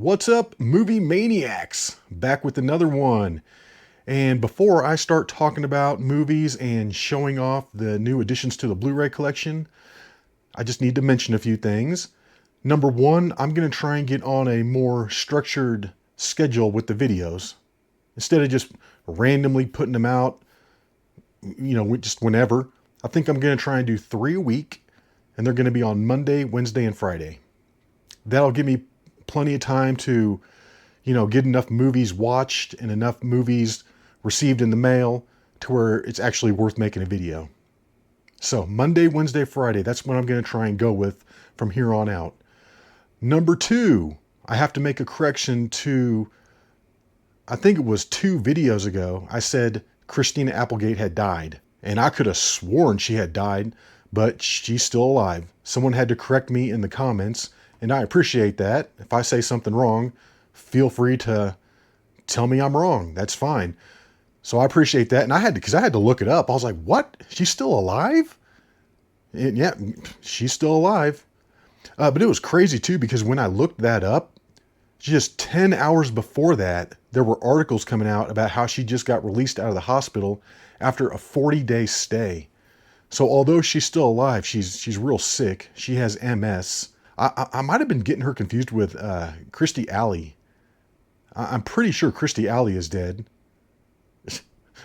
What's up, movie maniacs? Back with another one. And before I start talking about movies and showing off the new additions to the Blu-ray collection, I just need to mention a few things. Number one, I'm going to try and get on a more structured schedule with the videos. Instead of just randomly putting them out, just whenever. I think I'm going to try and do 3 a week, and they're going to be on Monday, Wednesday, and Friday. That'll give me plenty of time to, get enough movies watched and enough movies received in the mail to where it's actually worth making a video. So Monday, Wednesday, Friday, that's what I'm going to try and go with from here on out. Number two, I have to make a correction to, I think it was 2 videos ago, I said Christina Applegate had died. And I could have sworn she had died, but she's still alive. Someone had to correct me in the comments, and I appreciate that. If I say something wrong, feel free to tell me I'm wrong. That's fine. So I appreciate that. And because I had to look it up. I was like, what? She's still alive? And yeah, she's still alive. But it was crazy too, because when I looked that up, just 10 hours before that, there were articles coming out about how she just got released out of the hospital after a 40-day stay. So although she's still alive, she's real sick. She has MS. I might have been getting her confused with Kirstie Alley. I'm pretty sure Kirstie Alley is dead.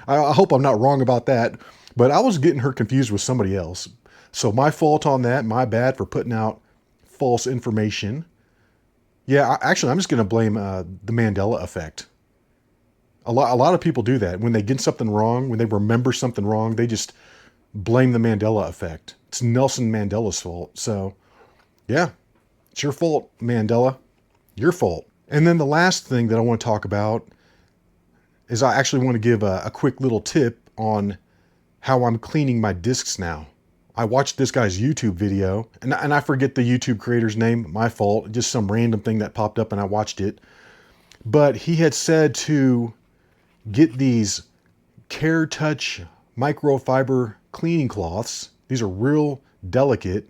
I hope I'm not wrong about that, but I was getting her confused with somebody else. So my fault on that. My bad for putting out false information. Yeah, actually, I'm just going to blame the Mandela effect. A lot of people do that. When they get something wrong, when they remember something wrong, they just blame the Mandela effect. It's Nelson Mandela's fault. So, yeah, it's your fault, Mandela. Your fault. And then the last thing that I want to talk about is I actually want to give a quick little tip on how I'm cleaning my discs now. I watched this guy's YouTube video, and I forget the YouTube creator's name, my fault, just some random thing that popped up and I watched it. But he had said to get these Care Touch microfiber cleaning cloths. These are real delicate.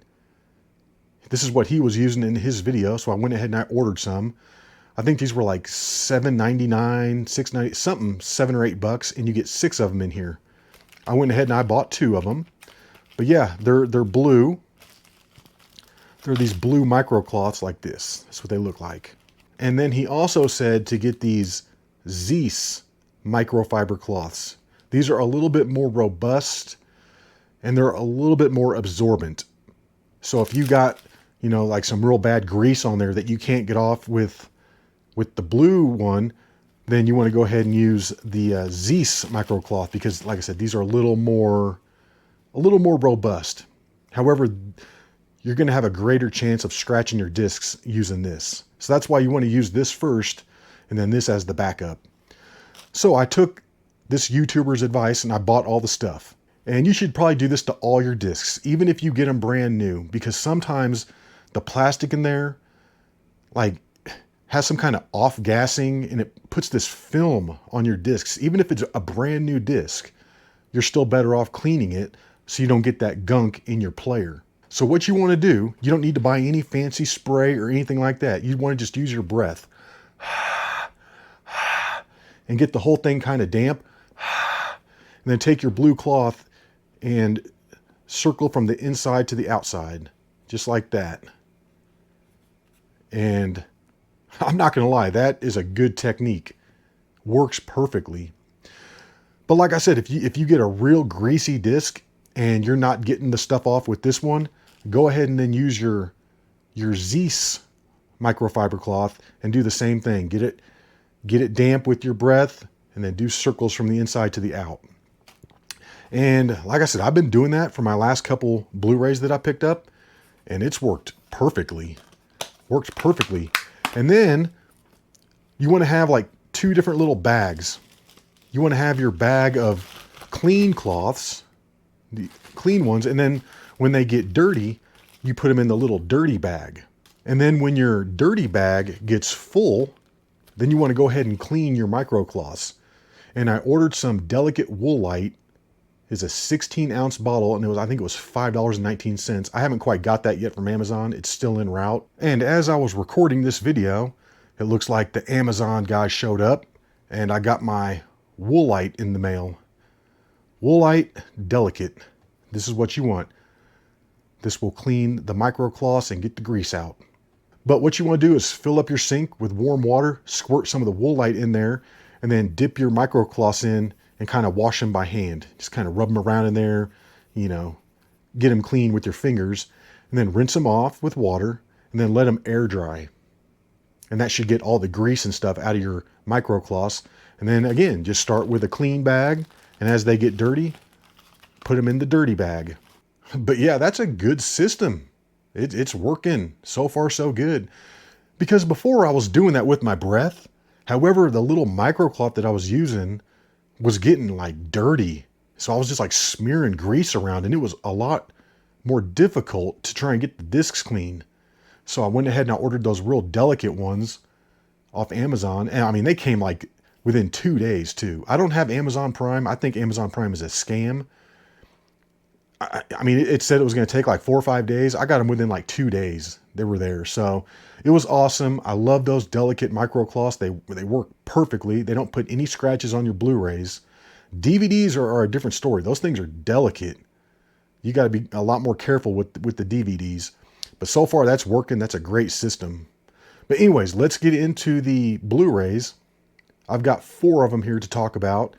This is what he was using in his video, so I went ahead and I ordered some. I think these were like $7.99, $6.90, something, $7 or $8, and you get 6 of them in here. I went ahead and I bought 2 of them. But yeah, they're blue. They're these blue micro cloths like this. That's what they look like. And then he also said to get these Zeiss microfiber cloths. These are a little bit more robust and they're a little bit more absorbent. So if you got, like some real bad grease on there that you can't get off with the blue one, then you want to go ahead and use the Zeiss microcloth because, like I said, these are a little more robust. However, you're going to have a greater chance of scratching your discs using this. So that's why you want to use this first and then this as the backup. So I took this YouTuber's advice and I bought all the stuff. And you should probably do this to all your discs, even if you get them brand new, because sometimes the plastic in there, has some kind of off-gassing and it puts this film on your discs. Even if it's a brand new disc, you're still better off cleaning it so you don't get that gunk in your player. So what you want to do, you don't need to buy any fancy spray or anything like that. You want to just use your breath and get the whole thing kind of damp. And then take your blue cloth and circle from the inside to the outside, just like that. And I'm not going to lie, that is a good technique. Works perfectly. But like I said, if you get a real greasy disc and you're not getting the stuff off with this one, go ahead and then use your Zeiss microfiber cloth and do the same thing. Get it damp with your breath and then do circles from the inside to the out. And like I said, I've been doing that for my last couple Blu-rays that I picked up, and it's worked perfectly. Worked perfectly. And then you want to have like 2 different little bags. You want to have your bag of clean cloths, the clean ones, and then when they get dirty, you put them in the little dirty bag. And then when your dirty bag gets full, then you want to go ahead and clean your micro cloths. And I ordered some Delicate Woolite. It's a 16-ounce bottle, and I think it was $5.19. I haven't quite got that yet from Amazon. It's still en route. And as I was recording this video, It looks like the Amazon guy showed up and I got my Woolite in the mail. Woolite Delicate. This is what you want. This will clean the microcloths and get the grease out. But what you want to do is fill up your sink with warm water, squirt some of the Woolite in there, and then dip your microcloths in and kind of wash them by hand. Just kind of rub them around in there, you know, get them clean with your fingers, and then rinse them off with water, and then let them air dry. And that should get all the grease and stuff out of your microcloths. And then again, just start with a clean bag, and as they get dirty, put them in the dirty bag. But yeah, that's a good system. It's working. So far, so good. Because before I was doing that with my breath. However, the little microcloth that I was using was getting like dirty. So I was just like smearing grease around, and it was a lot more difficult to try and get the discs clean. So I went ahead and I ordered those real delicate ones off Amazon. And I mean, they came like within 2 days too. I don't have Amazon Prime. I think Amazon Prime is a scam. I mean, it said it was going to take like 4 or 5 days. I got them within like 2 days. They were there. So it was awesome. I love those delicate microcloths. They work perfectly. They don't put any scratches on your Blu-rays. DVDs are a different story. Those things are delicate. You got to be a lot more careful with the DVDs. But so far that's working. That's a great system. But anyways, let's get into the Blu-rays. I've got 4 of them here to talk about.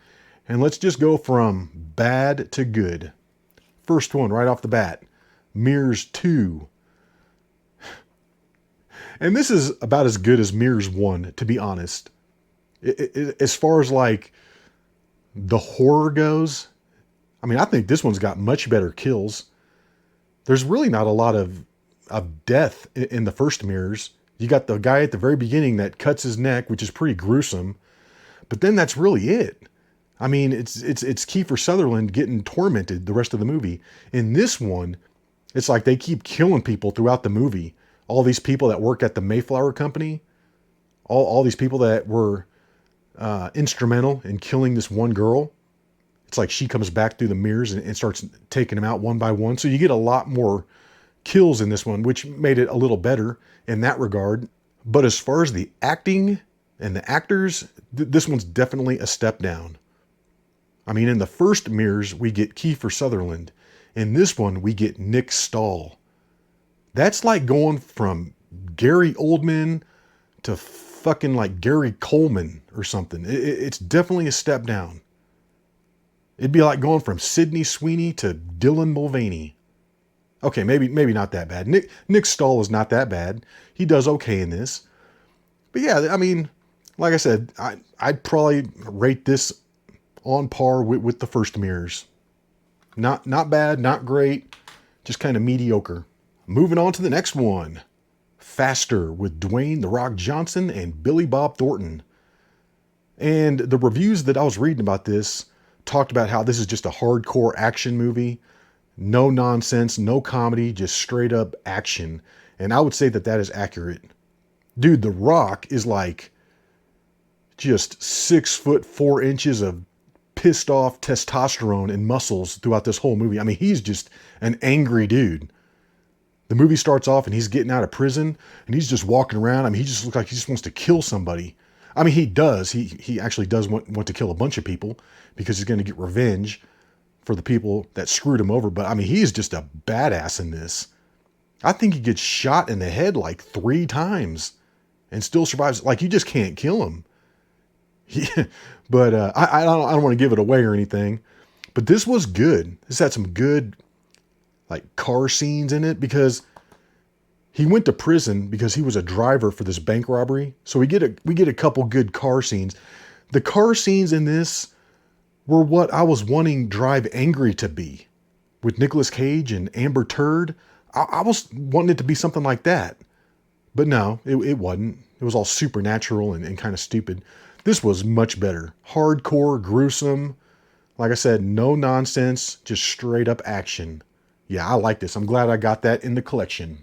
And let's just go from bad to good. First one right off the bat, Mirrors 2. And this is about as good as Mirrors 1, to be honest. As far as like the horror goes, I mean, I think this one's got much better kills. There's really not a lot of death in the first Mirrors. You got the guy at the very beginning that cuts his neck, which is pretty gruesome. But then that's really it. I mean, it's Kiefer Sutherland getting tormented the rest of the movie. In this one, it's like they keep killing people throughout the movie. All these people that work at the Mayflower Company, all these people that were instrumental in killing this one girl. It's like she comes back through the mirrors and starts taking them out one by one. So you get a lot more kills in this one, which made it a little better in that regard. But as far as the acting and the actors, this one's definitely a step down. I mean, in the first Mirrors, we get Kiefer Sutherland. In this one, we get Nick Stahl. That's like going from Gary Oldman to fucking like Gary Coleman or something. It's definitely a step down. It'd be like going from Sydney Sweeney to Dylan Mulvaney. Okay, maybe not that bad. Nick Stahl is not that bad. He does okay in this. But yeah, I mean, like I said, I'd probably rate this on par with the first Mirrors. Not bad, not great, just kind of mediocre. Moving on to the next one. Faster with Dwayne "The Rock" Johnson and Billy Bob Thornton. And the reviews that I was reading about this talked about how this is just a hardcore action movie. No nonsense, no comedy, just straight up action. And I would say that is accurate. Dude, The Rock is like just 6'4" of pissed off testosterone and muscles throughout this whole movie. I mean, he's just an angry dude. The movie starts off and he's getting out of prison and he's just walking around. I mean, he just looks like he just wants to kill somebody. I mean, he does. He actually does want to kill a bunch of people because he's going to get revenge for the people that screwed him over. But I mean, he's just a badass in this. I think he gets shot in the head like 3 times and still survives. Like, you just can't kill him. But I don't want to give it away or anything. But this was good. This had some good like car scenes in it because he went to prison because he was a driver for this bank robbery. So we get a couple good car scenes. The car scenes in this were what I was wanting Drive Angry to be, with Nicolas Cage and Amber Turd. I was wanting it to be something like that. But no, it wasn't. It was all supernatural and kind of stupid. This was much better. Hardcore, gruesome. Like I said, no nonsense, just straight up action. Yeah, I like this. I'm glad I got that in the collection.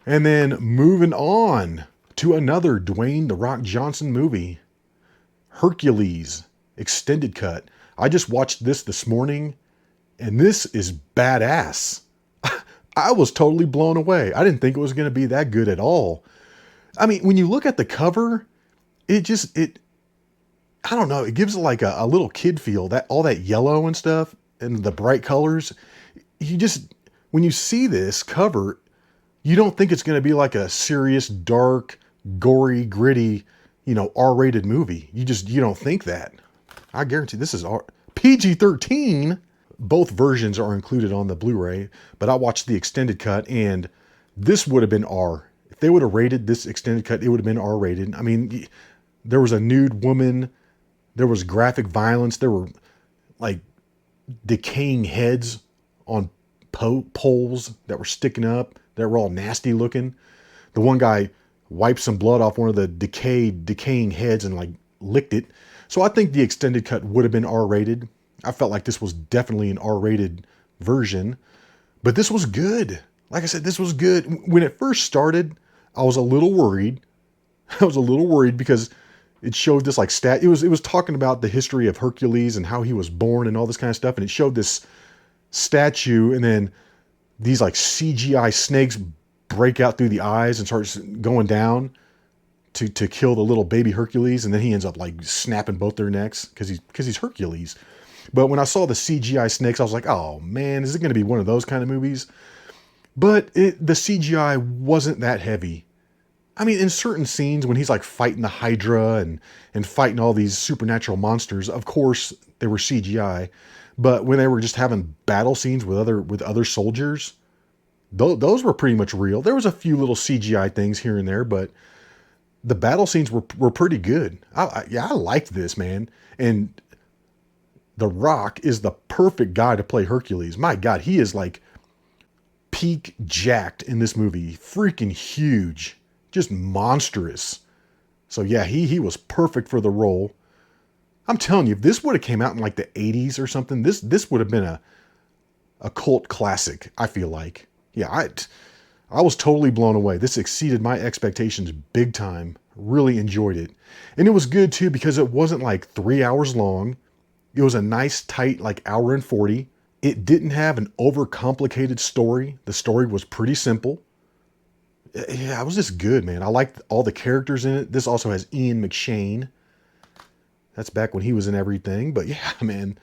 And then moving on to another Dwayne "The Rock" Johnson movie. Hercules, extended cut. I just watched this morning, and this is badass. I was totally blown away. I didn't think it was going to be that good at all. I mean, when you look at the cover, I don't know, it gives like a little kid feel, that all that yellow and stuff and the bright colors. You just, when you see this cover, you don't think it's going to be like a serious, dark, gory, gritty, R-rated movie. You don't think that. I guarantee this is PG-13. Both versions are included on the Blu-ray, but I watched the extended cut, and this would have been R. If they would have rated this extended cut, it would have been R-rated. I mean, there was a nude woman, there was graphic violence, there were like decaying heads on poles that were sticking up, that were all nasty looking. The one guy wiped some blood off one of the decaying heads and like licked it. So I think the extended cut would have been R-rated. I felt like this was definitely an R-rated version, but this was good. Like I said, this was good. When it first started, I was a little worried. I was a little worried because it showed this like it was talking about the history of Hercules and how he was born and all this kind of stuff. And it showed this statue, and then these like CGI snakes break out through the eyes and starts going down to kill the little baby Hercules. And then he ends up like snapping both their necks because he's Hercules. But when I saw the CGI snakes, I was like, oh man, is it going to be one of those kind of movies? But the CGI wasn't that heavy. I mean, in certain scenes when he's like fighting the Hydra and fighting all these supernatural monsters, of course they were CGI. But when they were just having battle scenes with other soldiers, those were pretty much real. There was a few little CGI things here and there, but the battle scenes were pretty good. I liked this, man. And The Rock is the perfect guy to play Hercules. My God, he is like peak jacked in this movie. Freaking huge. Just monstrous. So yeah, he was perfect for the role. I'm telling you, if this would have came out in like the 80s or something, this would have been a cult classic, I feel like. Yeah, I was totally blown away. This exceeded my expectations big time. Really enjoyed it. And it was good too because it wasn't like 3 hours long. It was a nice tight like hour and 40. It didn't have an overcomplicated story. The story was pretty simple. Yeah, it was just good, man. I liked all the characters in it. This also has Ian McShane. That's back when he was in everything. But yeah, man,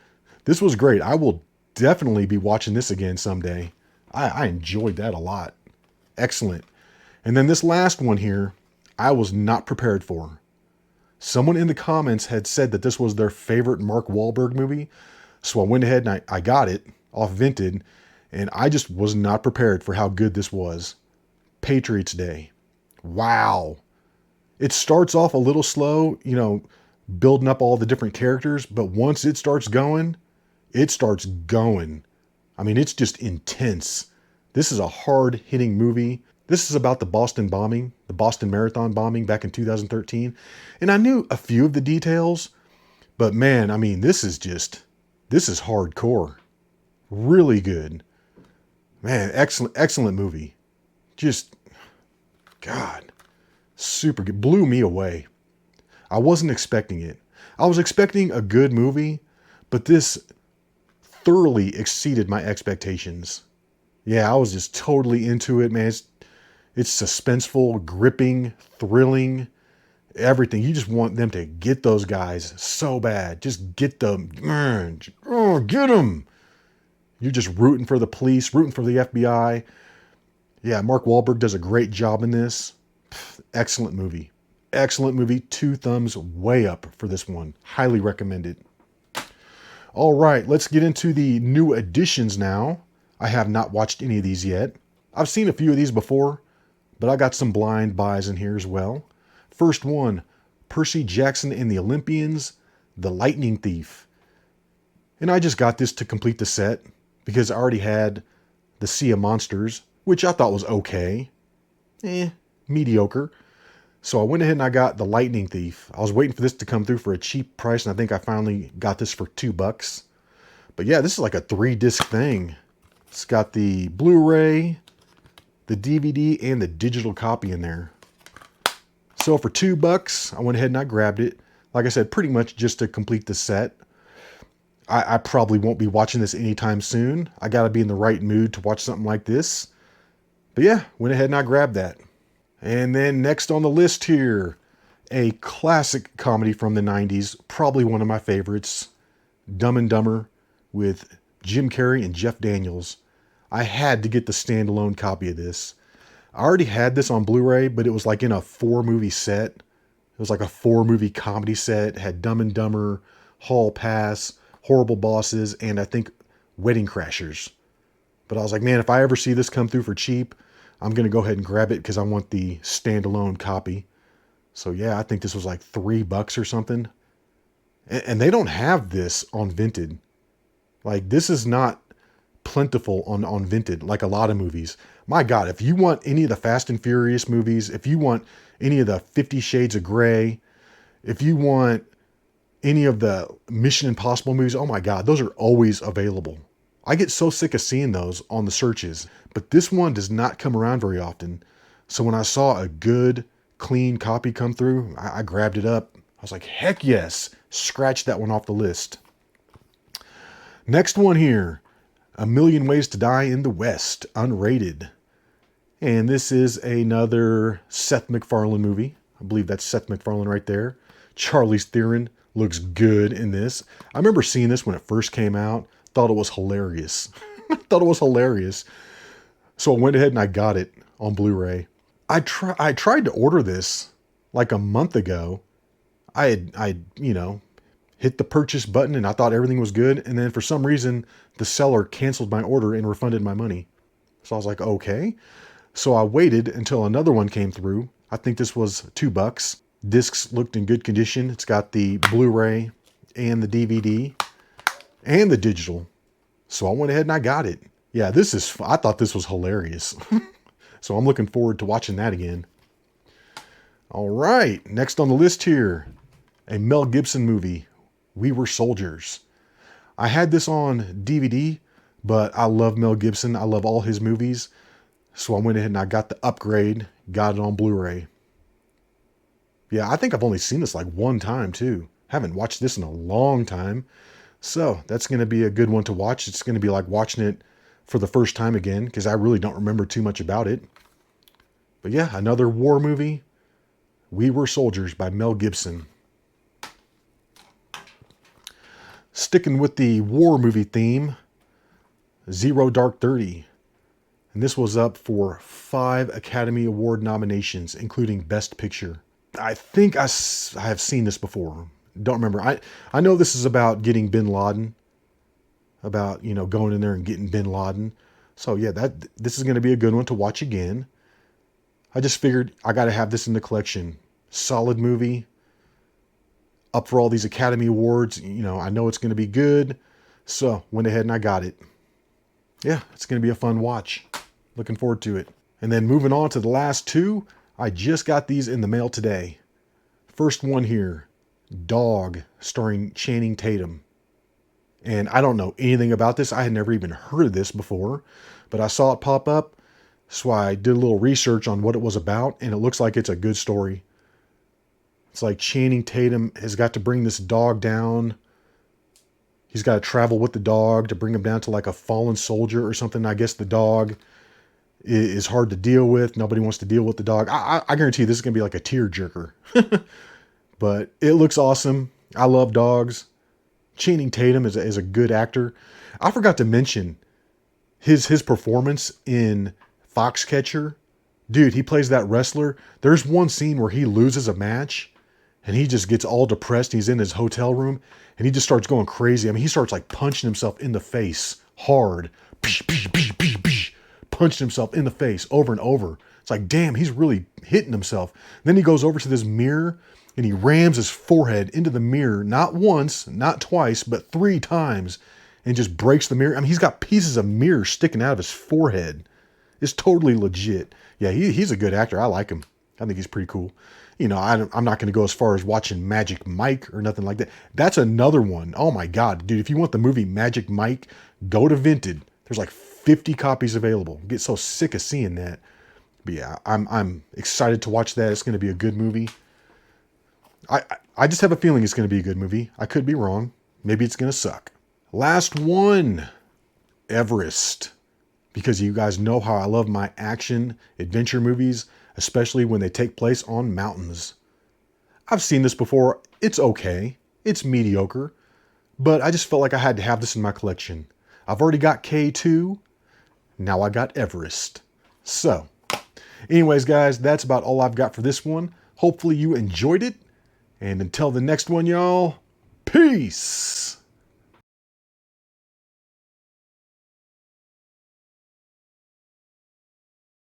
this was great. I will definitely be watching this again someday. I enjoyed that a lot. Excellent. And then this last one here, I was not prepared for. Someone in the comments had said that this was their favorite Mark Wahlberg movie. So I went ahead and I got it off Vinted, and I just was not prepared for how good this was. Patriots Day. Wow. It starts off a little slow, building up all the different characters, but once it starts going, it starts going. I mean, it's just intense. This is a hard-hitting movie. This is about the Boston bombing, the Boston Marathon bombing back in 2013. And I knew a few of the details, but man, I mean, this is hardcore. Really good. Man, excellent movie. Just, God, super good. Blew me away. I wasn't expecting it. I was expecting a good movie, but this thoroughly exceeded my expectations. Yeah, I was just totally into it, man. It's suspenseful, gripping, thrilling, everything. You just want them to get those guys so bad. Just get them. Get them. You're just rooting for the police, rooting for the FBI. Yeah, Mark Wahlberg does a great job in this. Excellent movie. Excellent movie. 2 thumbs way up for this one. Highly recommended. All right, let's get into the new additions now. I have not watched any of these yet. I've seen a few of these before, but I got some blind buys in here as well. First one, Percy Jackson and the Olympians, The Lightning Thief. And I just got this to complete the set because I already had the Sea of Monsters, which I thought was okay. Mediocre. So I went ahead and I got The Lightning Thief. I was waiting for this to come through for a cheap price, and I think I finally got this for $2. But yeah, this is like a 3-disc thing. It's got the Blu-ray, the DVD, and the digital copy in there. So for $2, I went ahead and I grabbed it. Like I said, pretty much just to complete the set. I probably won't be watching this anytime soon. I got to be in the right mood to watch something like this. But yeah, went ahead and I grabbed that. And then next on the list here, a classic comedy from the 90s, probably one of my favorites, Dumb and Dumber with Jim Carrey and Jeff Daniels. I had to get the standalone copy of this. I already had this on Blu-ray, but it was like in a 4-movie set. It was like a 4-movie comedy set. It had Dumb and Dumber, Hall Pass, Horrible Bosses, and I think Wedding Crashers. But I was like, man, if I ever see this come through for cheap, I'm going to go ahead and grab it because I want the standalone copy. So yeah, I think this was like $3 or something. And they don't have this on Vinted. Like, this is not plentiful on Vinted like a lot of movies. My God, if you want any of the Fast and Furious movies, if you want any of the 50 Shades of Grey, if you want any of the Mission Impossible movies, oh my God, those are always available. I get so sick of seeing those on the searches, but this one does not come around very often. So when I saw a good, clean copy come through, I grabbed it up. I was like, heck yes, scratch that one off the list. Next one here, A Million Ways to Die in the West, unrated. And this is another Seth MacFarlane movie. I believe that's Seth MacFarlane right there. Charlize Theron looks good in this. I remember seeing this when it first came out. Thought it was hilarious. Thought it was hilarious. So I went ahead and I got it on Blu-ray. I tried to order this like a month ago. I hit the purchase button and I thought everything was good. And then for some reason, the seller canceled my order and refunded my money. So I was like, okay. So I waited until another one came through. I think this was $2. Discs looked in good condition. It's got the Blu-ray and the DVD and the digital. So I went ahead and I got it. Yeah, I thought this was hilarious. So I'm looking forward to watching that again. All right, next on the list here, a Mel Gibson movie, We Were Soldiers. I had this on DVD, but I love Mel Gibson. I love all his movies. So I went ahead and I got the upgrade, got it on Blu-ray. Yeah, I think I've only seen this like one time too. Haven't watched this in a long time. So that's going to be a good one to watch. It's going to be like watching it for the first time again because I really don't remember too much about it. But yeah, another war movie, We Were Soldiers by Mel Gibson. Sticking with the war movie theme, Zero Dark 30. And this was up for 5 Academy Award nominations, including Best Picture. I think I have seen this before. Don't remember. I know this is about getting bin Laden. About, going in there and getting bin Laden. So yeah, this is going to be a good one to watch again. I just figured I got to have this in the collection. Solid movie. Up for all these Academy Awards. I know it's going to be good. So went ahead and I got it. Yeah, it's going to be a fun watch. Looking forward to it. And then moving on to the last 2. I just got these in the mail today. First one here. Dog, starring Channing Tatum. And I don't know anything about this. I had never even heard of this before. But I saw it pop up. So I did a little research on what it was about. And it looks like it's a good story. It's like Channing Tatum has got to bring this dog down. He's got to travel with the dog to bring him down to like a fallen soldier or something. I guess the dog is hard to deal with. Nobody wants to deal with the dog. I guarantee you this is going to be like a tearjerker. But it looks awesome. I love dogs. Channing Tatum is a good actor. I forgot to mention his performance in Foxcatcher. Dude, he plays that wrestler. There's one scene where he loses a match and he just gets all depressed. He's in his hotel room and he just starts going crazy. I mean, he starts like punching himself in the face hard. Punching himself in the face over and over. It's like, damn, he's really hitting himself. Then he goes over to this mirror and he rams his forehead into the mirror, not once, not twice, but 3 times, and just breaks the mirror. I mean, he's got pieces of mirror sticking out of his forehead. It's totally legit. Yeah, he's a good actor. I like him. I think he's pretty cool. I'm not going to go as far as watching Magic Mike or nothing like that. That's another one. Oh my God, dude, if you want the movie Magic Mike, go to Vinted. There's like 50 copies available. I get so sick of seeing that. But yeah, I'm excited to watch that. It's going to be a good movie. I just have a feeling it's going to be a good movie. I could be wrong. Maybe it's going to suck. Last one, Everest. Because you guys know how I love my action adventure movies, especially when they take place on mountains. I've seen this before. It's okay. It's mediocre. But I just felt like I had to have this in my collection. I've already got K2. Now I got Everest. So, anyways, guys, that's about all I've got for this one. Hopefully you enjoyed it. And until the next one, y'all, peace!